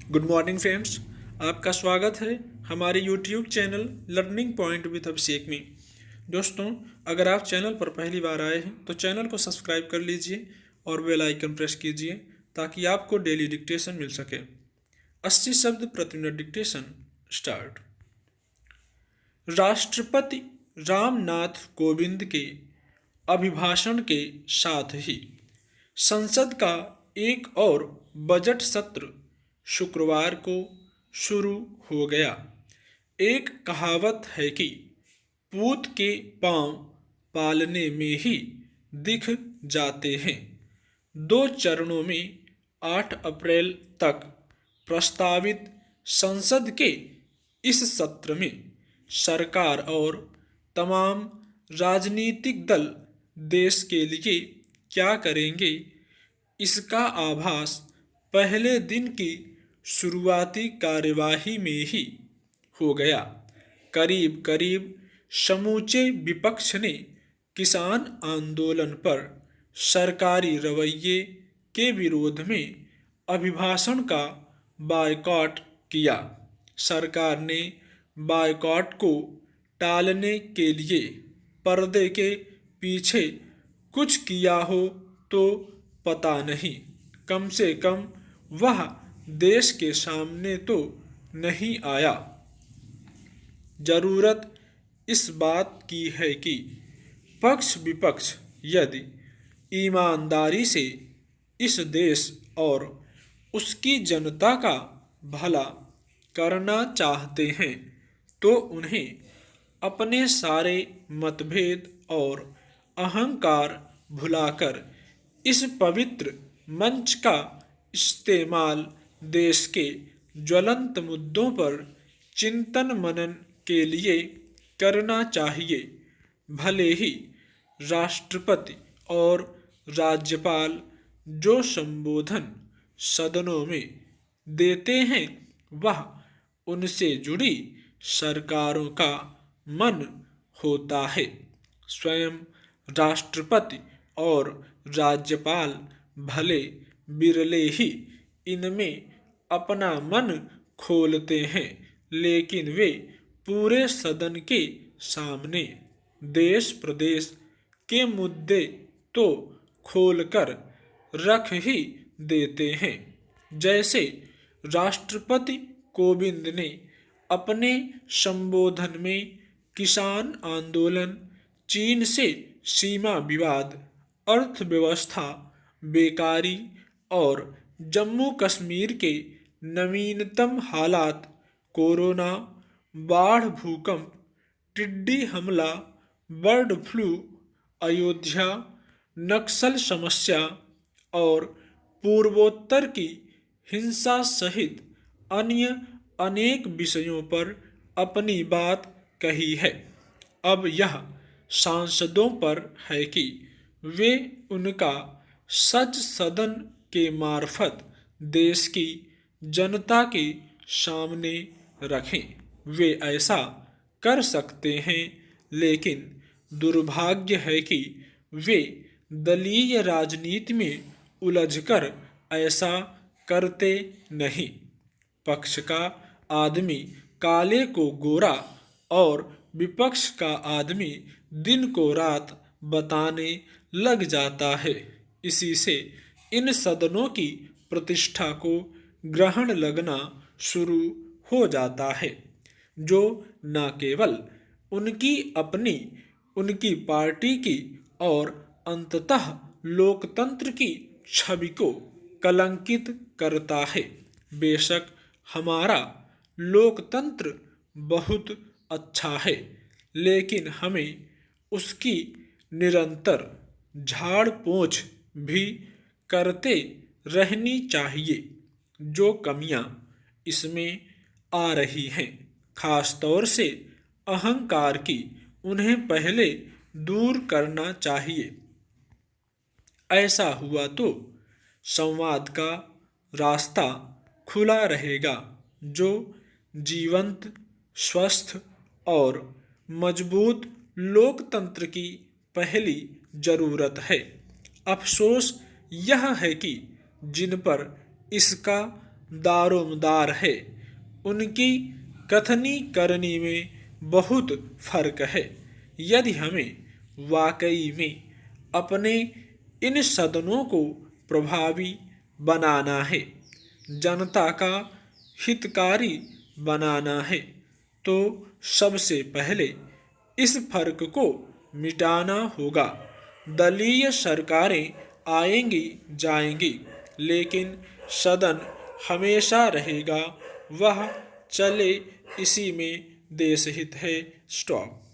Good morning friends. आपका स्वागत है हमारे YouTube channel learning point with Abhishek में। दोस्तों, अगर आप चैनल पर पहली बार आए हैं तो चैनल को सब्सक्राइब कर लीजिए और बेल आइकन प्रेस कीजिए ताकि आपको डेली डिक्टेशन मिल सके। 80 शब्द प्रति मिनट डिक्टेशन स्टार्ट। राष्ट्रपति रामनाथ कोविंद के अभिभाषण के साथ ही संसद का एक और बजट सत्र शुक्रवार को शुरू हो गया। एक कहावत है कि पूत के पांव पालने में ही दिख जाते हैं। 2 चरणों में 8 अप्रैल तक प्रस्तावित संसद के इस सत्र में सरकार और तमाम राजनीतिक दल देश के लिए क्या करेंगे, इसका आभास पहले दिन की शुरुआती कार्यवाही में ही हो गया। करीब करीब समूचे विपक्ष ने किसान आंदोलन पर सरकारी रवैये के विरोध में अभिभाषण का बायकॉट किया। सरकार ने बायकॉट को टालने के लिए पर्दे के पीछे कुछ किया हो तो पता नहीं, कम से कम वह देश के सामने तो नहीं आया। जरूरत इस बात की है कि पक्ष विपक्ष यदि ईमानदारी से इस देश और उसकी जनता का भला करना चाहते हैं तो उन्हें अपने सारे मतभेद और अहंकार भुलाकर इस पवित्र मंच का इस्तेमाल देश के ज्वलंत मुद्दों पर चिंतन मनन के लिए करना चाहिए। भले ही राष्ट्रपति और राज्यपाल जो संबोधन सदनों में देते हैं वह उनसे जुड़ी सरकारों का मन होता है। स्वयं राष्ट्रपति और राज्यपाल भले बिरले ही इनमें अपना मन खोलते हैं, लेकिन वे पूरे सदन के सामने देश प्रदेश के मुद्दे तो खोलकर रख ही देते हैं। जैसे राष्ट्रपति कोविंद ने अपने संबोधन में किसान आंदोलन, चीन से सीमा विवाद, अर्थव्यवस्था, बेकारी और जम्मू कश्मीर के नवीनतम हालात, कोरोना, बाढ़, भूकंप, टिड्डी हमला, बर्ड फ्लू, अयोध्या, नक्सल समस्या और पूर्वोत्तर की हिंसा सहित अन्य अनेक विषयों पर अपनी बात कही है। अब यह सांसदों पर है कि वे उनका सच सदन के मार्फत देश की जनता के सामने रखें। वे ऐसा कर सकते हैं, लेकिन दुर्भाग्य है कि वे दलीय राजनीति में उलझकर ऐसा करते नहीं। पक्ष का आदमी काले को गोरा और विपक्ष का आदमी दिन को रात बताने लग जाता है। इसी से इन सदनों की प्रतिष्ठा को ग्रहण लगना शुरू हो जाता है, जो न केवल उनकी अपनी, उनकी पार्टी की और अंततः लोकतंत्र की छवि को कलंकित करता है। बेशक हमारा लोकतंत्र बहुत अच्छा है, लेकिन हमें उसकी निरंतर झाड़ पोंछ भी करते रहनी चाहिए। जो कमियां इसमें आ रही हैं, खास तौर से अहंकार की, उन्हें पहले दूर करना चाहिए। ऐसा हुआ तो संवाद का रास्ता खुला रहेगा, जो जीवंत, स्वस्थ और मजबूत लोकतंत्र की पहली जरूरत है। अफसोस यह है कि जिन पर इसका दारोमदार है। उनकी कथनी करनी में बहुत फर्क है। यदि हमें वाकई में अपने इन सदनों को प्रभावी बनाना है, जनता का हितकारी बनाना है, तो सबसे पहले इस फर्क को मिटाना होगा। दलीय सरकारें आएंगी जाएंगी, लेकिन सदन हमेशा रहेगा, वह चले, इसी में देश हित है। स्टॉप।